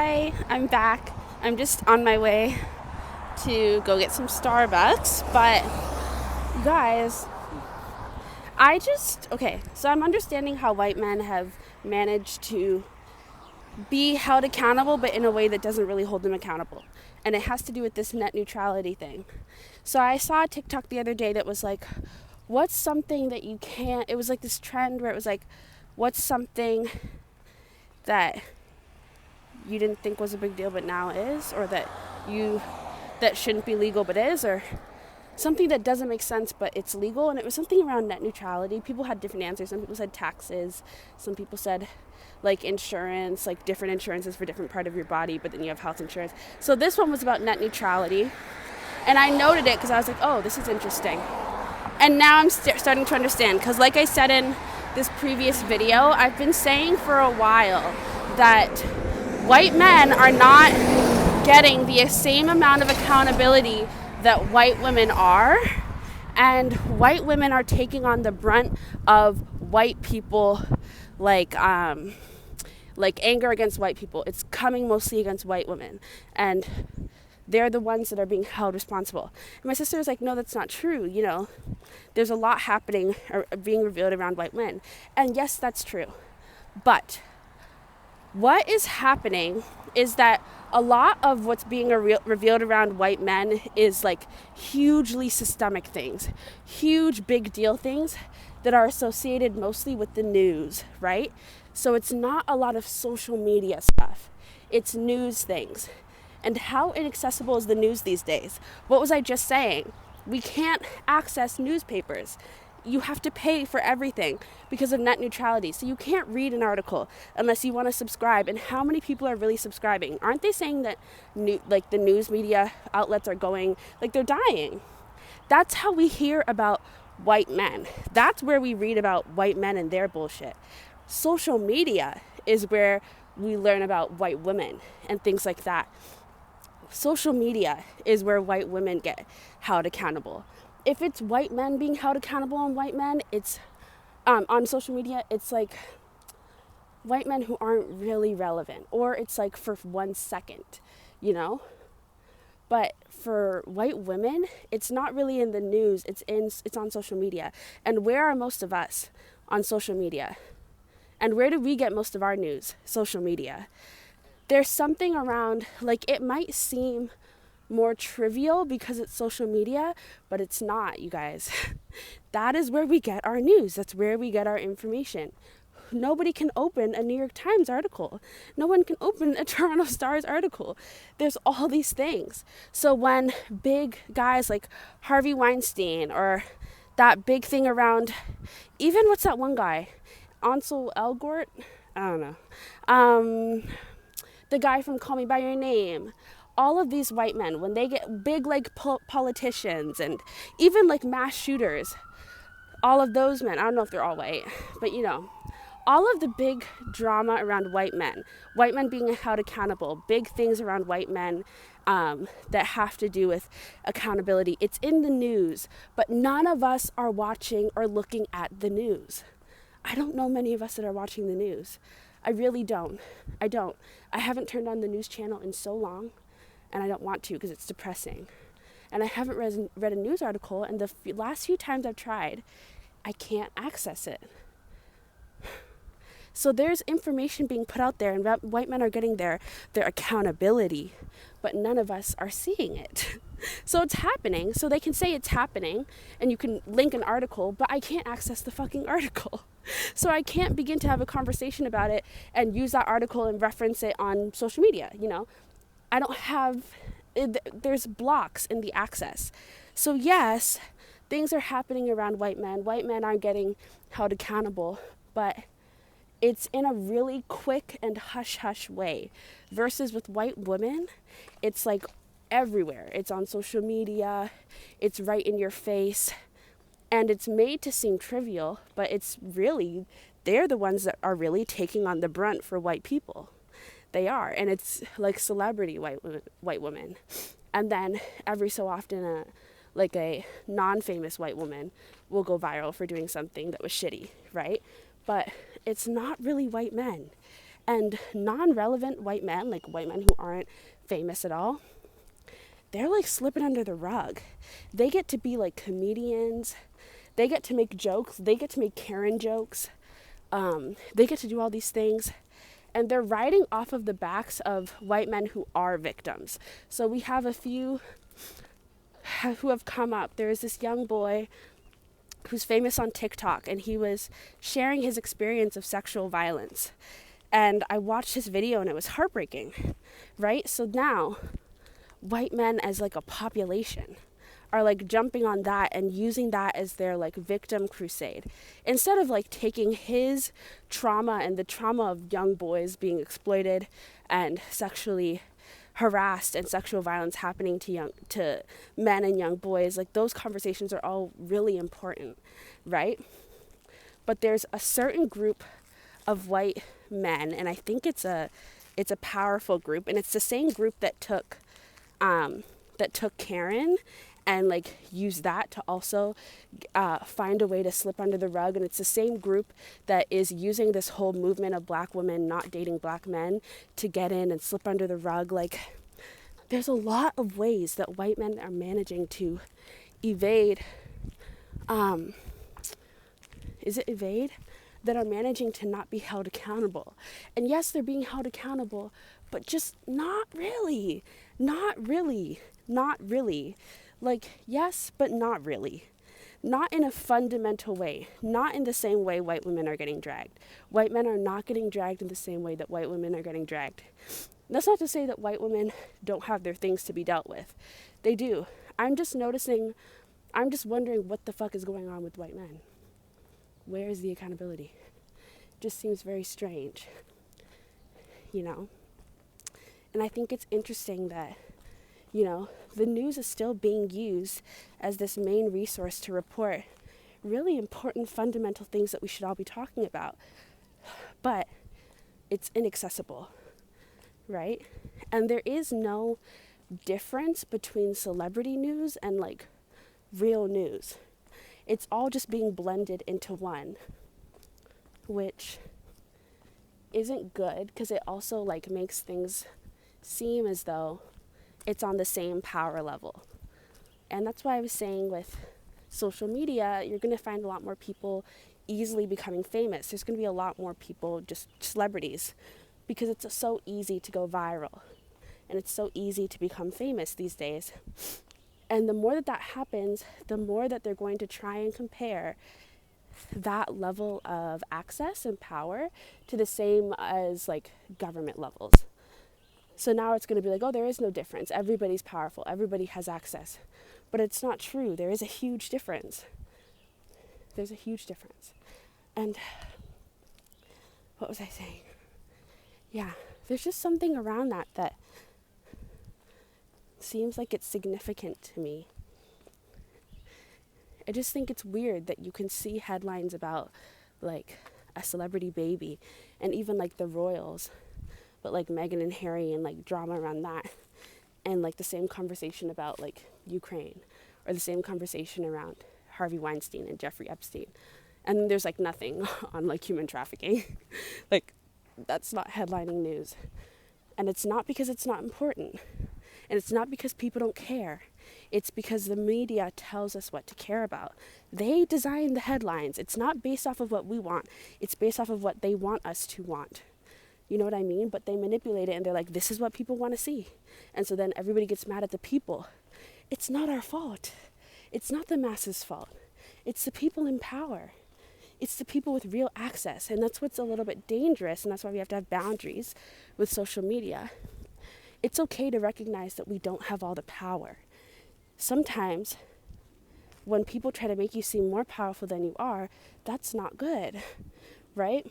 Hi, I'm back. I'm just on my way to go get some Starbucks, but you guys, so I'm understanding how white men have managed to be held accountable, but in a way that doesn't really hold them accountable. And it has to do with this net neutrality thing. So I saw a TikTok the other day that was like, what's something that you can't, it was like this trend where it was like, what's something that you didn't think was a big deal but now is, or that shouldn't be legal but is, or something that doesn't make sense but it's legal. And it was something around net neutrality. People had different answers. Some people said taxes, some people said like insurance, like different insurances for different part of your body, but then you have health insurance. So this one was about net neutrality, and I noted it because I was like, oh, this is interesting. And now I'm starting to understand, because like I said in this previous video, I've been saying for a while that white men are not getting the same amount of accountability that white women are, and white women are taking on the brunt of white people, like anger against white people. It's coming mostly against white women, and they're the ones that are being held responsible. And my sister was like, no, that's not true. You know, there's a lot happening or being revealed around white men. And yes, that's true. But what is happening is that a lot of what's being revealed around white men is like hugely systemic things, huge big deal things that are associated mostly with the news, right? So it's not a lot of social media stuff. It's news things. And how inaccessible is the news these days? What was I just saying? We can't access newspapers. You have to pay for everything because of net neutrality. So you can't read an article unless you want to subscribe. And how many people are really subscribing? Aren't they saying that the news media outlets are going, like they're dying? That's how we hear about white men. That's where we read about white men and their bullshit. Social media is where we learn about white women and things like that. Social media is where white women get held accountable. If it's white men being held accountable on white men, it's on social media, it's like white men who aren't really relevant, or it's like for 1 second, you know? But for white women, it's not really in the news, it's on social media. And where are most of us? On social media. And where do we get most of our news? Social media. There's something around, like, it might seem more trivial because it's social media, but it's not, you guys. That is where we get our news. That's where we get our information. Nobody can open a New York Times article. No one can open a Toronto Star's article. There's all these things. So when big guys like Harvey Weinstein, or that big thing around, even what's that one guy? Ansel Elgort? I don't know. The guy from Call Me By Your Name. All of these white men, when they get big like politicians and even like mass shooters, all of those men, I don't know if they're all white, but you know, all of the big drama around white men being held accountable, big things around white men that have to do with accountability, it's in the news, but none of us are watching or looking at the news. I don't know many of us that are watching the news. I really don't. I haven't turned on the news channel in so long, and I don't want to because it's depressing. And I haven't read a news article, and the last few times I've tried, I can't access it. So there's information being put out there, and white men are getting their accountability, but none of us are seeing it. So it's happening, so they can say it's happening, and you can link an article, but I can't access the fucking article. So I can't begin to have a conversation about it and use that article and reference it on social media, you know? I don't have, there's blocks in the access. So yes, things are happening around white men. White men aren't getting held accountable, but it's in a really quick and hush-hush way. Versus with white women, it's like everywhere. It's on social media, it's right in your face, and it's made to seem trivial, but it's really, they're the ones that are really taking on the brunt for white people. They are, and it's like celebrity white women. And then every so often a non-famous white woman will go viral for doing something that was shitty, right? But it's not really white men. And non-relevant white men, like white men who aren't famous at all, they're like slipping under the rug. They get to be like comedians. They get to make jokes. They get to make Karen jokes. They get to do all these things. And they're riding off of the backs of white men who are victims. So we have a few who have come up. There is this young boy who's famous on TikTok, and he was sharing his experience of sexual violence. And I watched his video, and it was heartbreaking, right? So now, white men as like a population are like jumping on that and using that as their like victim crusade, instead of like taking his trauma and the trauma of young boys being exploited and sexually harassed and sexual violence happening to men and young boys. Like, those conversations are all really important, right? But there's a certain group of white men, and I think it's a powerful group, and it's the same group that took Karen and like use that to also find a way to slip under the rug. And it's the same group that is using this whole movement of black women not dating black men to get in and slip under the rug. Like, there's a lot of ways that white men are managing to evade, that are managing to not be held accountable. And yes, they're being held accountable, but just not really. Like, yes, but not really. Not in a fundamental way. Not in the same way white women are getting dragged. White men are not getting dragged in the same way that white women are getting dragged. That's not to say that white women don't have their things to be dealt with. They do. I'm just wondering what the fuck is going on with white men. Where is the accountability? It just seems very strange, you know? And I think it's interesting that, you know, the news is still being used as this main resource to report really important fundamental things that we should all be talking about. But it's inaccessible, right? And there is no difference between celebrity news and like real news. It's all just being blended into one, which isn't good, because it also like makes things seem as though it's on the same power level. And that's why I was saying with social media, you're going to find a lot more people easily becoming famous. There's going to be a lot more people, just celebrities, because it's so easy to go viral and it's so easy to become famous these days. And the more that happens, the more that they're going to try and compare that level of access and power to the same as like government levels. So now it's going to be like, oh, there is no difference. Everybody's powerful. Everybody has access. But it's not true. There is a huge difference. There's a huge difference. And what was I saying? Yeah, there's just something around that seems like it's significant to me. I just think it's weird that you can see headlines about like a celebrity baby and even like the royals, but like Meghan and Harry and like drama around that, and like the same conversation about like Ukraine, or the same conversation around Harvey Weinstein and Jeffrey Epstein, and then there's like nothing on like human trafficking. Like, that's not headlining news. And it's not because it's not important, and it's not because people don't care. It's because the media tells us what to care about. They design the headlines. It's not based off of what we want. It's based off of what they want us to want. You know what I mean? But they manipulate it, and they're like, this is what people want to see. And so then everybody gets mad at the people. It's not our fault. It's not the masses' fault. It's the people in power. It's the people with real access. And that's what's a little bit dangerous, and that's why we have to have boundaries with social media. It's okay to recognize that we don't have all the power. Sometimes when people try to make you seem more powerful than you are, that's not good, right?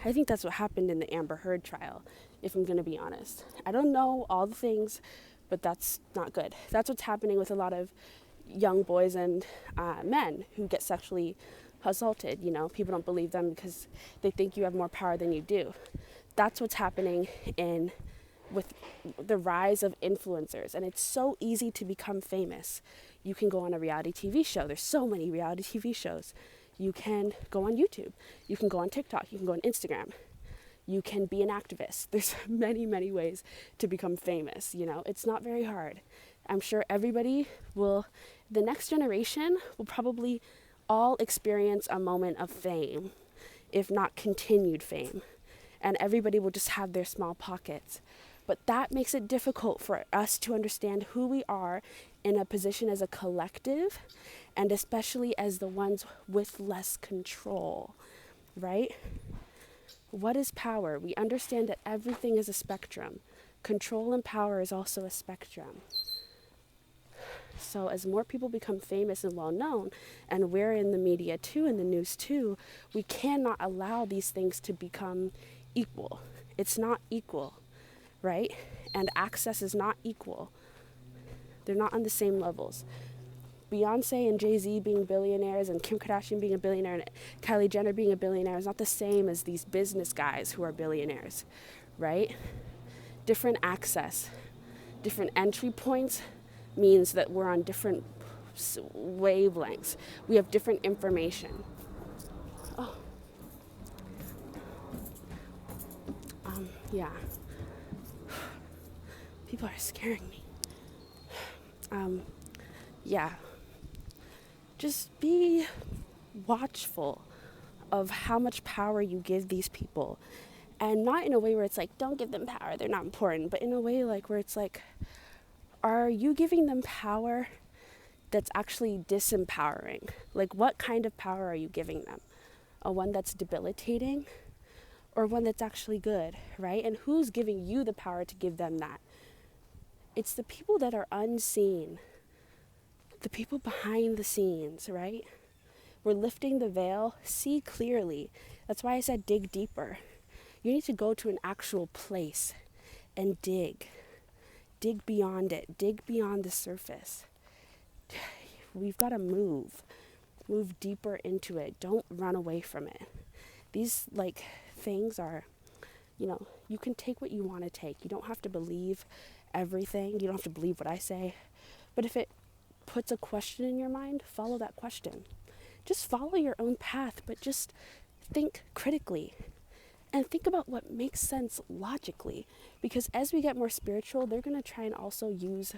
I think that's what happened in the Amber Heard trial, if I'm going to be honest. I don't know all the things, but that's not good. That's what's happening with a lot of young boys and men who get sexually assaulted. You know, people don't believe them because they think you have more power than you do. That's what's happening with the rise of influencers, and it's so easy to become famous. You can go on a reality TV show. There's so many reality TV shows. You can go on YouTube. You can go on TikTok. You can go on Instagram. You can be an activist. There's many, many ways to become famous, you know. It's not very hard. I'm sure the next generation will probably all experience a moment of fame, if not continued fame. And everybody will just have their small pockets. But that makes it difficult for us to understand who we are in a position as a collective, and especially as the ones with less control, right? What is power? We understand that everything is a spectrum. Control and power is also a spectrum. So as more people become famous and well known, and we're in the media too, in the news too, we cannot allow these things to become equal. It's not equal, right? And access is not equal. They're not on the same levels. Beyonce and Jay-Z being billionaires and Kim Kardashian being a billionaire and Kylie Jenner being a billionaire is not the same as these business guys who are billionaires, right? Different access, different entry points means that we're on different wavelengths. We have different information. Yeah. People are scaring me. Yeah. Just be watchful of how much power you give these people. And not in a way where it's like, don't give them power, they're not important, but in a way like where it's like, are you giving them power that's actually disempowering? Like, what kind of power are you giving them? A one that's debilitating or one that's actually good, right? And who's giving you the power to give them that? It's the people that are unseen, the people behind the scenes, right? We're lifting the veil, see clearly. That's why I said dig deeper. You need to go to an actual place and dig. Dig beyond it. Dig beyond the surface. We've got to move deeper into it. Don't run away from it. These things are, you can take what you want to take. You don't have to believe everything. You don't have to believe what I say. But if it puts a question in your mind, follow that question. Just follow your own path, but just think critically and think about what makes sense logically. Because as we get more spiritual, they're going to try and also use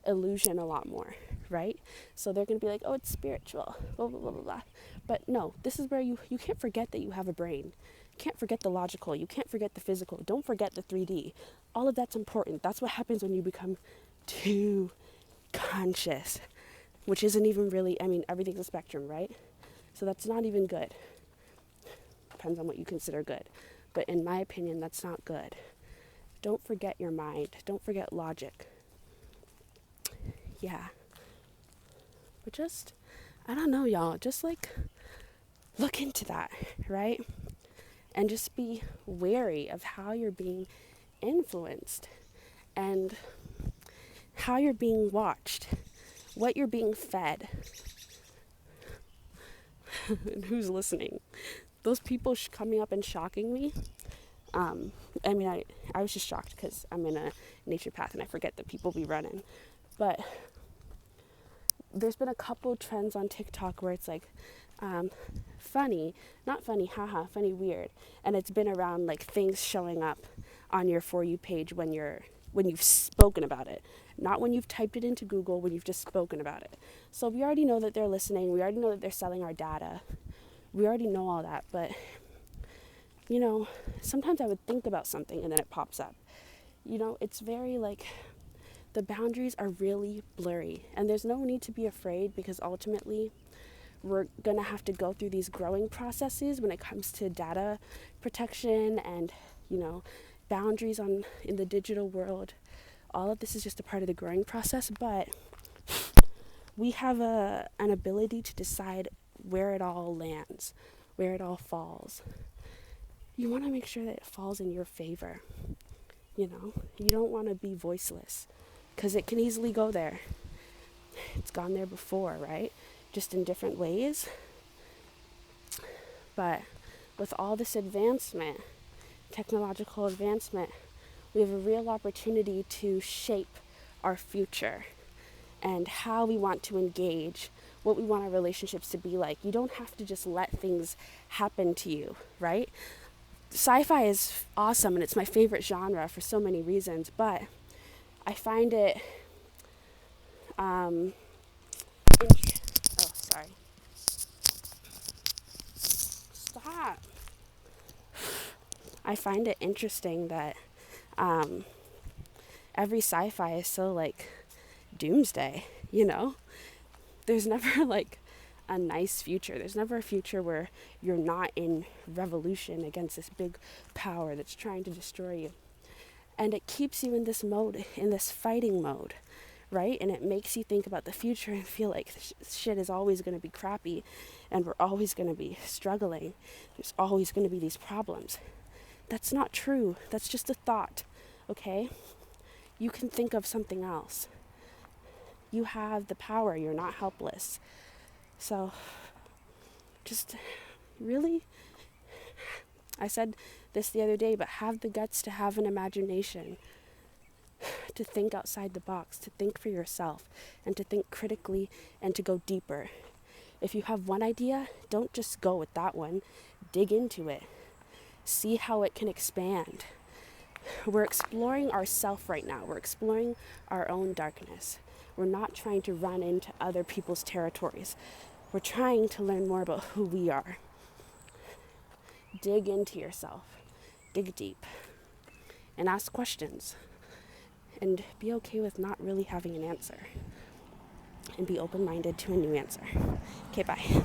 illusion a lot more, right? So they're going to be like, oh, it's spiritual, blah, blah, blah, blah, blah. But no, this is where you can't forget that you have a brain. You can't forget the logical. You can't forget the physical. Don't forget the 3D. All of that's important. That's what happens when you become too conscious, which isn't even really, everything's a spectrum, right? So that's not even good. Depends on what you consider good. But in my opinion, that's not good. Don't forget your mind. Don't forget logic. Yeah. But just, I don't know, y'all. Just look into that, right? And just be wary of how you're being influenced and how you're being watched, what you're being fed, and who's listening. Those people coming up and shocking me, I was just shocked because I'm in a nature path and I forget that people be running. But there's been a couple trends on TikTok where it's funny, not funny, haha, funny, weird. And it's been around things showing up on your For You page when you've spoken about it. Not when you've typed it into Google, when you've just spoken about it. So we already know that they're listening. We already know that they're selling our data. We already know all that. But, sometimes I would think about something and then it pops up. It's very the boundaries are really blurry. And there's no need to be afraid because ultimately we're going to have to go through these growing processes when it comes to data protection and, boundaries in the digital world. All of this is just a part of the growing process, but we have an ability to decide where it all lands, where it all falls. You want to make sure that it falls in your favor. You don't want to be voiceless because it can easily go there. It's gone there before, right? Just in different ways. But with all this advancement, technological advancement, we have a real opportunity to shape our future and how we want to engage, what we want our relationships to be like. You don't have to just let things happen to you, right? sci-fi is awesome and it's my favorite genre for so many reasons, but I find it oh, sorry. Stop. I find it interesting that um, every sci-fi is so like doomsday, you know? There's never like a nice future. There's never a future where you're not in revolution against this big power that's trying to destroy you. And it keeps you in this mode, in this fighting mode, right? And it makes you think about the future and feel like shit is always going to be crappy and we're always going to be struggling. There's always going to be these problems. That's not true. That's just a thought, okay? You can think of something else. You have the power. You're not helpless. So just really, I said this the other day, but have the guts to have an imagination, to think outside the box, to think for yourself, and to think critically and to go deeper. If you have one idea, don't just go with that one. Dig into it. See how it can expand. We're exploring ourself right now. We're exploring our own darkness. We're not trying to run into other people's territories. We're trying to learn more about who we are. Dig into yourself. Dig deep. And ask questions. And be okay with not really having an answer. And be open-minded to a new answer. Okay, bye.